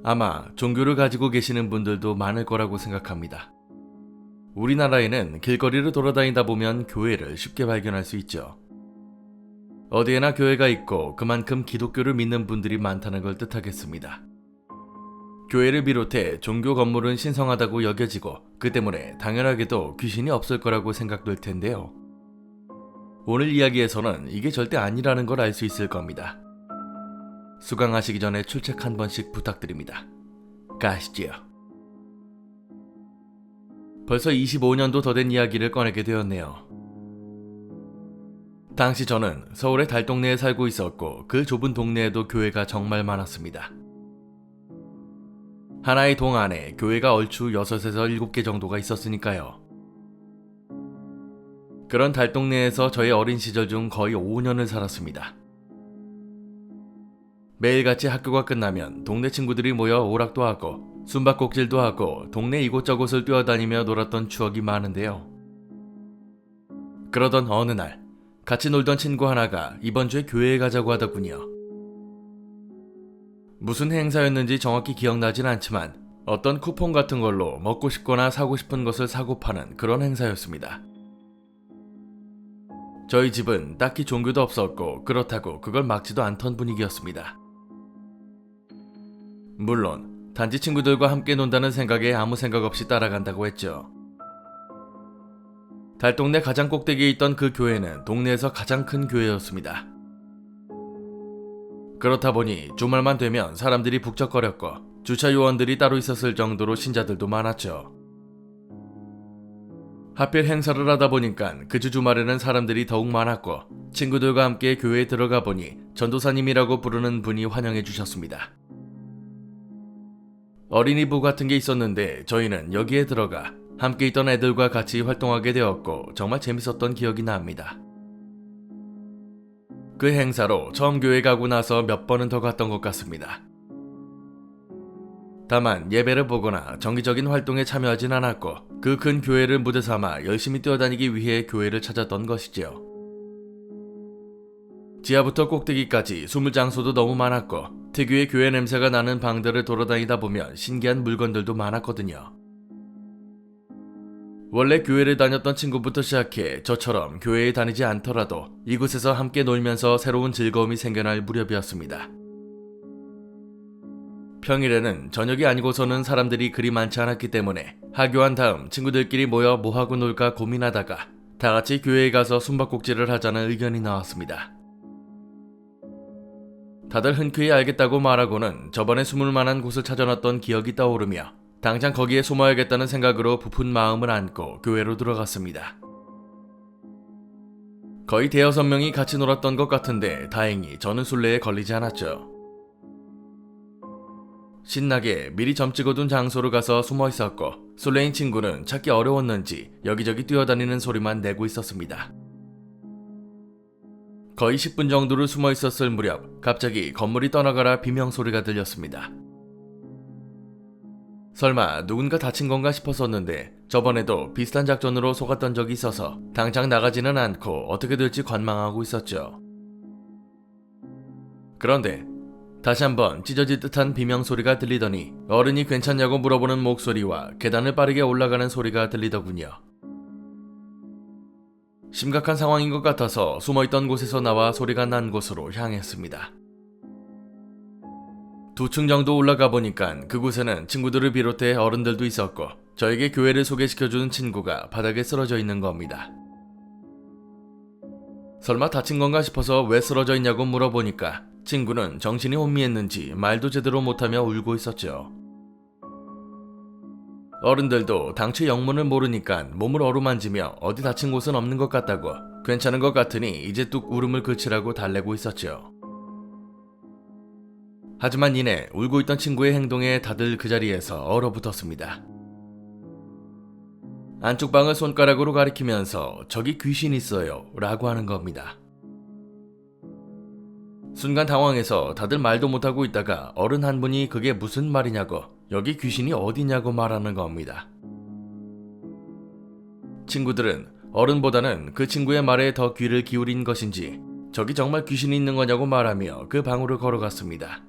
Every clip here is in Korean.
아마 종교를 가지고 계시는 분들도 많을 거라고 생각합니다. 우리나라에는 길거리를 돌아다니다 보면 교회를 쉽게 발견할 수 있죠. 어디에나 교회가 있고 그만큼 기독교를 믿는 분들이 많다는 걸 뜻하겠습니다. 교회를 비롯해 종교 건물은 신성하다고 여겨지고 그 때문에 당연하게도 귀신이 없을 거라고 생각될 텐데요. 오늘 이야기에서는 이게 절대 아니라는 걸 알 수 있을 겁니다. 수강하시기 전에 출첵 한 번씩 부탁드립니다. 가시지요. 벌써 25년도 더 된 이야기를 꺼내게 되었네요. 당시 저는 서울의 달동네에 살고 있었고 그 좁은 동네에도 교회가 정말 많았습니다. 하나의 동 안에 교회가 얼추 6에서 7개 정도가 있었으니까요. 그런 달동네에서 저의 어린 시절 중 거의 5년을 살았습니다. 매일같이 학교가 끝나면 동네 친구들이 모여 오락도 하고 숨바꼭질도 하고 동네 이곳저곳을 뛰어다니며 놀았던 추억이 많은데요. 그러던 어느 날 같이 놀던 친구 하나가 이번 주에 교회에 가자고 하더군요. 무슨 행사였는지 정확히 기억나진 않지만 어떤 쿠폰 같은 걸로 먹고 싶거나 사고 싶은 것을 사고 파는 그런 행사였습니다. 저희 집은 딱히 종교도 없었고 그렇다고 그걸 막지도 않던 분위기였습니다. 물론 단지 친구들과 함께 논다는 생각에 아무 생각 없이 따라간다고 했죠. 달동네 가장 꼭대기에 있던 그 교회는 동네에서 가장 큰 교회였습니다. 그렇다 보니 주말만 되면 사람들이 북적거렸고 주차 요원들이 따로 있었을 정도로 신자들도 많았죠. 하필 행사를 하다 보니까 그 주 주말에는 사람들이 더욱 많았고 친구들과 함께 교회에 들어가 보니 전도사님이라고 부르는 분이 환영해 주셨습니다. 어린이부 같은 게 있었는데 저희는 여기에 들어가 함께 있던 애들과 같이 활동하게 되었고 정말 재밌었던 기억이 납니다. 그 행사로 처음 교회 가고 나서 몇 번은 더 갔던 것 같습니다. 다만 예배를 보거나 정기적인 활동에 참여하진 않았고 그 큰 교회를 무대 삼아 열심히 뛰어다니기 위해 교회를 찾았던 것이지요. 지하부터 꼭대기까지 숨을 장소도 너무 많았고 특유의 교회 냄새가 나는 방들을 돌아다니다 보면 신기한 물건들도 많았거든요. 원래 교회를 다녔던 친구부터 시작해 저처럼 교회에 다니지 않더라도 이곳에서 함께 놀면서 새로운 즐거움이 생겨날 무렵이었습니다. 평일에는 저녁이 아니고서는 사람들이 그리 많지 않았기 때문에 하교한 다음 친구들끼리 모여 뭐하고 놀까 고민하다가 다같이 교회에 가서 숨바꼭질을 하자는 의견이 나왔습니다. 다들 흔쾌히 알겠다고 말하고는 저번에 숨을 만한 곳을 찾아놨던 기억이 떠오르며 당장 거기에 숨어야겠다는 생각으로 부푼 마음을 안고 교회로 들어갔습니다. 거의 5-6명이 같이 놀았던 것 같은데 다행히 저는 술래에 걸리지 않았죠. 신나게 미리 점 찍어둔 장소로 가서 숨어 있었고 술래인 친구는 찾기 어려웠는지 여기저기 뛰어다니는 소리만 내고 있었습니다. 거의 10분 정도를 숨어 있었을 무렵 갑자기 건물이 떠나가라 비명소리가 들렸습니다. 설마 누군가 다친 건가 싶었었는데 저번에도 비슷한 작전으로 속았던 적이 있어서 당장 나가지는 않고 어떻게 될지 관망하고 있었죠. 그런데 다시 한번 찢어질 듯한 비명소리가 들리더니 어른이 괜찮냐고 물어보는 목소리와 계단을 빠르게 올라가는 소리가 들리더군요. 심각한 상황인 것 같아서 숨어있던 곳에서 나와 소리가 난 곳으로 향했습니다. 2층 정도 올라가 보니까 그곳에는 친구들을 비롯해 어른들도 있었고 저에게 교회를 소개시켜주는 친구가 바닥에 쓰러져 있는 겁니다. 설마 다친 건가 싶어서 왜 쓰러져 있냐고 물어보니까 친구는 정신이 혼미했는지 말도 제대로 못하며 울고 있었죠. 어른들도 당최 영문을 모르니까 몸을 어루만지며 어디 다친 곳은 없는 것 같다고 괜찮은 것 같으니 이제 뚝 울음을 그치라고 달래고 있었죠. 하지만 이내 울고 있던 친구의 행동에 다들 그 자리에서 얼어붙었습니다. 안쪽 방을 손가락으로 가리키면서 저기 귀신 있어요 라고 하는 겁니다. 순간 당황해서 다들 말도 못하고 있다가 어른 한 분이 그게 무슨 말이냐고 여기 귀신이 어디냐고 말하는 겁니다. 친구들은 어른보다는 그 친구의 말에 더 귀를 기울인 것인지 저기 정말 귀신이 있는 거냐고 말하며 그 방으로 걸어갔습니다.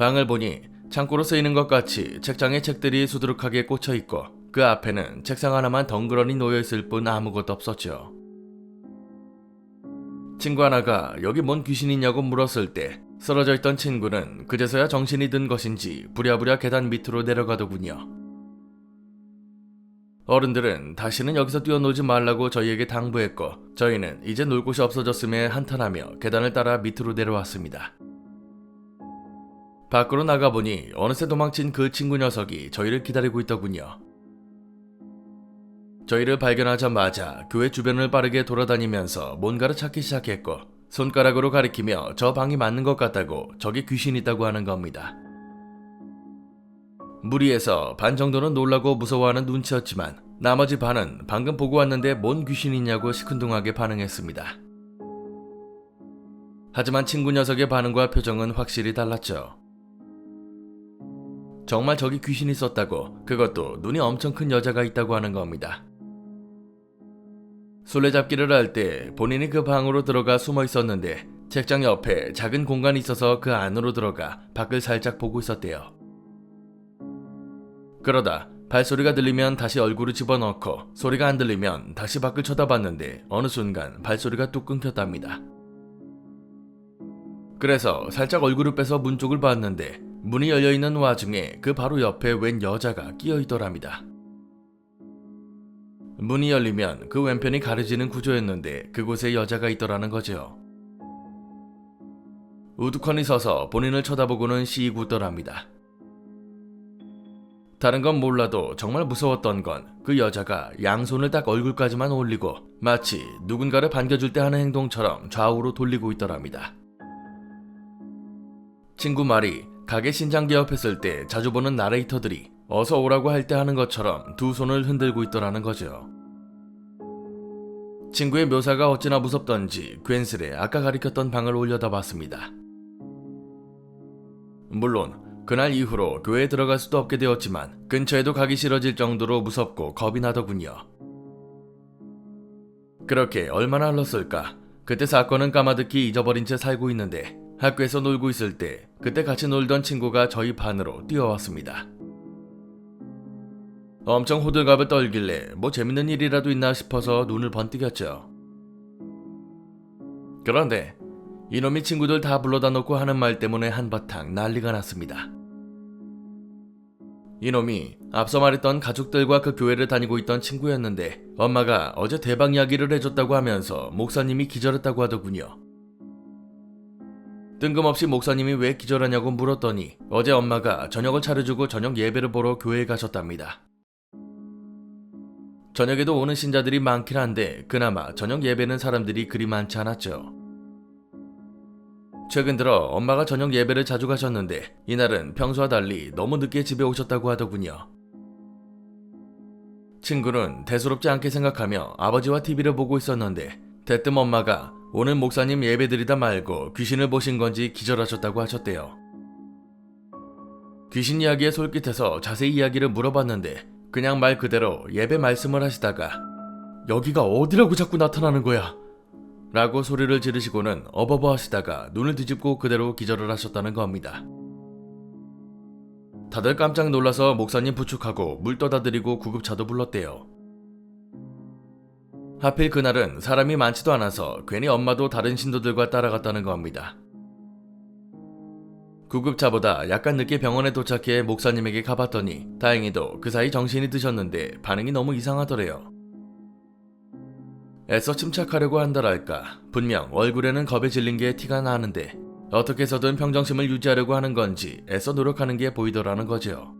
방을 보니 창고로 쓰이는 것 같이 책장에 책들이 수두룩하게 꽂혀 있고 그 앞에는 책상 하나만 덩그러니 놓여 있을 뿐 아무것도 없었죠. 친구 하나가 여기 뭔 귀신이 있냐고 물었을 때 쓰러져 있던 친구는 그제서야 정신이 든 것인지 부랴부랴 계단 밑으로 내려가더군요. 어른들은 다시는 여기서 뛰어놀지 말라고 저희에게 당부했고 저희는 이제 놀 곳이 없어졌음에 한탄하며 계단을 따라 밑으로 내려왔습니다. 밖으로 나가보니 어느새 도망친 그 친구 녀석이 저희를 기다리고 있더군요. 저희를 발견하자마자 교회 주변을 빠르게 돌아다니면서 뭔가를 찾기 시작했고 손가락으로 가리키며 저 방이 맞는 것 같다고 저기 귀신이 있다고 하는 겁니다. 무리해서 반 정도는 놀라고 무서워하는 눈치였지만 나머지 반은 방금 보고 왔는데 뭔 귀신이냐고 시큰둥하게 반응했습니다. 하지만 친구 녀석의 반응과 표정은 확실히 달랐죠. 정말 저기 귀신이 있었다고, 그것도 눈이 엄청 큰 여자가 있다고 하는 겁니다. 술래잡기를 할 때 본인이 그 방으로 들어가 숨어 있었는데 책장 옆에 작은 공간이 있어서 그 안으로 들어가 밖을 살짝 보고 있었대요. 그러다 발소리가 들리면 다시 얼굴을 집어넣고 소리가 안 들리면 다시 밖을 쳐다봤는데 어느 순간 발소리가 뚝 끊겼답니다. 그래서 살짝 얼굴을 빼서 문 쪽을 봤는데 문이 열려있는 와중에 그 바로 옆에 웬 여자가 끼어있더랍니다. 문이 열리면 그 왼편이 가려지는 구조였는데 그곳에 여자가 있더라는 거죠. 우두커니 서서 본인을 쳐다보고는 씩 웃더랍니다. 다른 건 몰라도 정말 무서웠던 건 그 여자가 양손을 딱 얼굴까지만 올리고 마치 누군가를 반겨줄 때 하는 행동처럼 좌우로 돌리고 있더랍니다. 친구 말이 가게 신장기 옆에 쓸 때 자주 보는 나레이터들이 어서 오라고 할 때 하는 것처럼 두 손을 흔들고 있더라는 거죠. 친구의 묘사가 어찌나 무섭던지 괜스레 아까 가리켰던 방을 올려다봤습니다. 물론 그날 이후로 교회에 들어갈 수도 없게 되었지만 근처에도 가기 싫어질 정도로 무섭고 겁이 나더군요. 그렇게 얼마나 흘렀을까. 그때 사건은 까마득히 잊어버린 채 살고 있는데 학교에서 놀고 있을 때 그때 같이 놀던 친구가 저희 반으로 뛰어왔습니다. 엄청 호들갑을 떨길래 뭐 재밌는 일이라도 있나 싶어서 눈을 번뜩였죠. 그런데 이놈이 친구들 다 불러다 놓고 하는 말 때문에 한바탕 난리가 났습니다. 이놈이 앞서 말했던 가족들과 그 교회를 다니고 있던 친구였는데 엄마가 어제 대박 이야기를 해줬다고 하면서 목사님이 기절했다고 하더군요. 뜬금없이 목사님이 왜 기절하냐고 물었더니 어제 엄마가 저녁을 차려주고 저녁 예배를 보러 교회에 가셨답니다. 저녁에도 오는 신자들이 많긴 한데 그나마 저녁 예배는 사람들이 그리 많지 않았죠. 최근 들어 엄마가 저녁 예배를 자주 가셨는데 이날은 평소와 달리 너무 늦게 집에 오셨다고 하더군요. 친구는 대수롭지 않게 생각하며 아버지와 TV를 보고 있었는데 대뜸 엄마가 오늘 목사님 예배드리다 말고 귀신을 보신 건지 기절하셨다고 하셨대요. 귀신 이야기에 솔깃해서 자세히 이야기를 물어봤는데 그냥 말 그대로 예배 말씀을 하시다가 여기가 어디라고 자꾸 나타나는 거야? 라고 소리를 지르시고는 어버버 하시다가 눈을 뒤집고 그대로 기절을 하셨다는 겁니다. 다들 깜짝 놀라서 목사님 부축하고 물 떠다 드리고 구급차도 불렀대요. 하필 그날은 사람이 많지도 않아서 괜히 엄마도 다른 신도들과 따라갔다는 겁니다. 구급차보다 약간 늦게 병원에 도착해 목사님에게 가봤더니 다행히도 그 사이 정신이 드셨는데 반응이 너무 이상하더래요. 애써 침착하려고 한다랄까 분명 얼굴에는 겁에 질린 게 티가 나는데 어떻게 해서든 평정심을 유지하려고 하는 건지 애써 노력하는 게 보이더라는 거죠.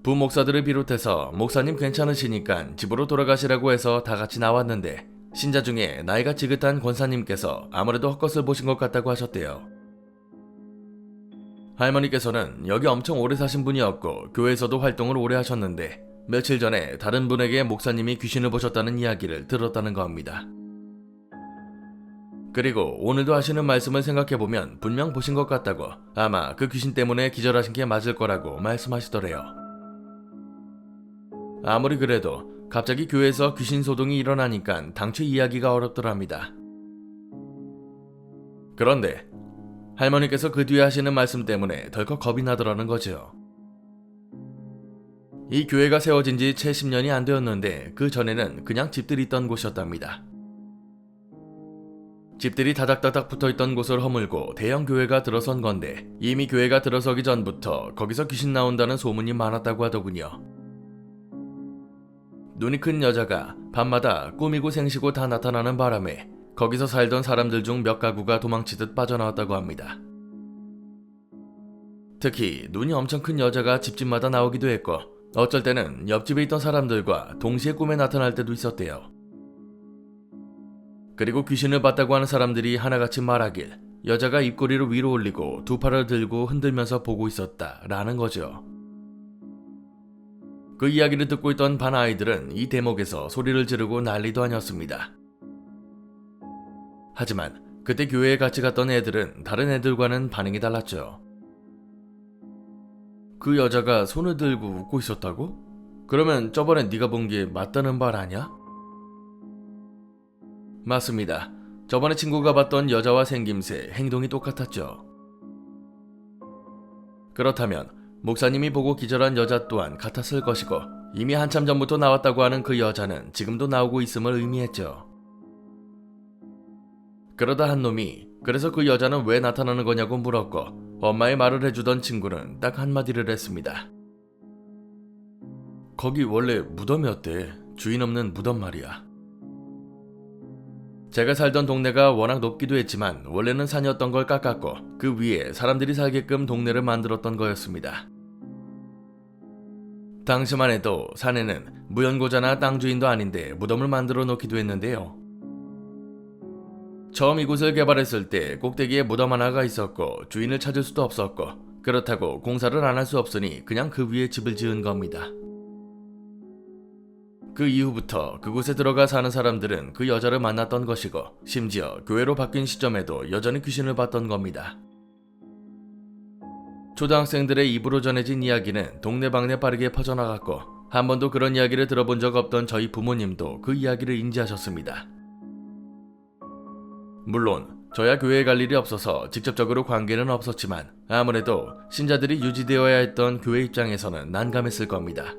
부목사들을 비롯해서 목사님 괜찮으시니까 집으로 돌아가시라고 해서 다 같이 나왔는데 신자 중에 나이가 지긋한 권사님께서 아무래도 헛것을 보신 것 같다고 하셨대요. 할머니께서는 여기 엄청 오래 사신 분이었고 교회에서도 활동을 오래 하셨는데 며칠 전에 다른 분에게 목사님이 귀신을 보셨다는 이야기를 들었다는 겁니다. 그리고 오늘도 하시는 말씀을 생각해보면 분명 보신 것 같다고 아마 그 귀신 때문에 기절하신 게 맞을 거라고 말씀하시더래요. 아무리 그래도 갑자기 교회에서 귀신 소동이 일어나니까 당초 이야기가 어렵더랍니다. 그런데 할머니께서 그 뒤에 하시는 말씀 때문에 덜컥 겁이 나더라는 거죠. 이 교회가 세워진 지 채 10년이 안 되었는데 그 전에는 그냥 집들이 있던 곳이었답니다. 집들이 다닥다닥 붙어있던 곳을 허물고 대형 교회가 들어선 건데 이미 교회가 들어서기 전부터 거기서 귀신 나온다는 소문이 많았다고 하더군요. 눈이 큰 여자가 밤마다 꾸미고 생시고 다 나타나는 바람에 거기서 살던 사람들 중 몇 가구가 도망치듯 빠져나왔다고 합니다. 특히 눈이 엄청 큰 여자가 집집마다 나오기도 했고 어쩔 때는 옆집에 있던 사람들과 동시에 꿈에 나타날 때도 있었대요. 그리고 귀신을 봤다고 하는 사람들이 하나같이 말하길 여자가 입꼬리를 위로 올리고 두 팔을 들고 흔들면서 보고 있었다라는 거죠. 그 이야기를 듣고 있던 반 아이들은 이 대목에서 소리를 지르고 난리도 아니었습니다. 하지만 그때 교회에 같이 갔던 애들은 다른 애들과는 반응이 달랐죠. 그 여자가 손을 들고 웃고 있었다고? 그러면 저번에 네가 본 게 맞다는 말 아냐? 맞습니다. 저번에 친구가 봤던 여자와 생김새, 행동이 똑같았죠. 그렇다면 목사님이 보고 기절한 여자 또한 같았을 것이고 이미 한참 전부터 나왔다고 하는 그 여자는 지금도 나오고 있음을 의미했죠. 그러다 한 놈이 그래서 그 여자는 왜 나타나는 거냐고 물었고 엄마의 말을 해주던 친구는 딱 한마디를 했습니다. 거기 원래 무덤이었대. 주인 없는 무덤 말이야. 제가 살던 동네가 워낙 높기도 했지만 원래는 산이었던 걸 깎았고 그 위에 사람들이 살게끔 동네를 만들었던 거였습니다. 당시만 해도 산에는 무연고자나 땅 주인도 아닌데 무덤을 만들어 놓기도 했는데요. 처음 이곳을 개발했을 때 꼭대기에 무덤 하나가 있었고 주인을 찾을 수도 없었고 그렇다고 공사를 안 할 수 없으니 그냥 그 위에 집을 지은 겁니다. 그 이후부터 그곳에 들어가 사는 사람들은 그 여자를 만났던 것이고 심지어 교회로 바뀐 시점에도 여전히 귀신을 봤던 겁니다. 초등학생들의 입으로 전해진 이야기는 동네방네 빠르게 퍼져나갔고 한 번도 그런 이야기를 들어본 적 없던 저희 부모님도 그 이야기를 인지하셨습니다. 물론 저야 교회에 갈 일이 없어서 직접적으로 관계는 없었지만 아무래도 신자들이 유지되어야 했던 교회 입장에서는 난감했을 겁니다.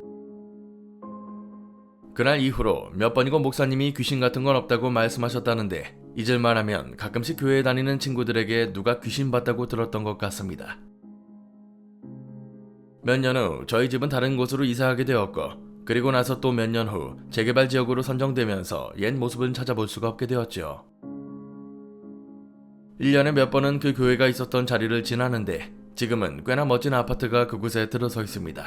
그날 이후로 몇 번이고 목사님이 귀신 같은 건 없다고 말씀하셨다는데 잊을만 하면 가끔씩 교회에 다니는 친구들에게 누가 귀신 봤다고 들었던 것 같습니다. 몇 년 후 저희 집은 다른 곳으로 이사하게 되었고 그리고 나서 또 몇 년 후 재개발 지역으로 선정되면서 옛 모습은 찾아볼 수가 없게 되었죠. 1년에 몇 번은 그 교회가 있었던 자리를 지나는데 지금은 꽤나 멋진 아파트가 그곳에 들어서 있습니다.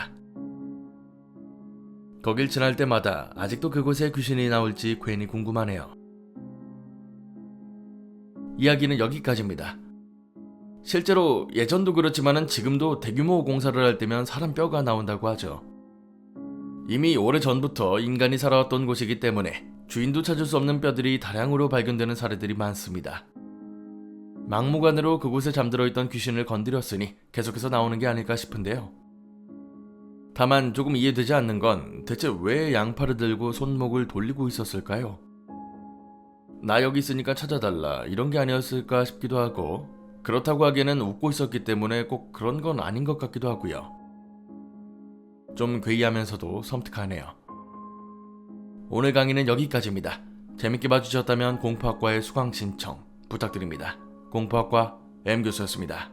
거길 지날 때마다 아직도 그곳에 귀신이 나올지 괜히 궁금하네요. 이야기는 여기까지입니다. 실제로 예전도 그렇지만은 지금도 대규모 공사를 할 때면 사람 뼈가 나온다고 하죠. 이미 오래전부터 인간이 살아왔던 곳이기 때문에 주인도 찾을 수 없는 뼈들이 다량으로 발견되는 사례들이 많습니다. 막무가내로 그곳에 잠들어 있던 귀신을 건드렸으니 계속해서 나오는 게 아닐까 싶은데요. 다만 조금 이해되지 않는 건 대체 왜 양팔을 들고 손목을 돌리고 있었을까요? 나 여기 있으니까 찾아달라 이런 게 아니었을까 싶기도 하고 그렇다고 하기에는 웃고 있었기 때문에 꼭 그런 건 아닌 것 같기도 하고요. 좀 괴이하면서도 섬뜩하네요. 오늘 강의는 여기까지입니다. 재밌게 봐주셨다면 공포학과의 수강 신청 부탁드립니다. 공포학과 M교수였습니다.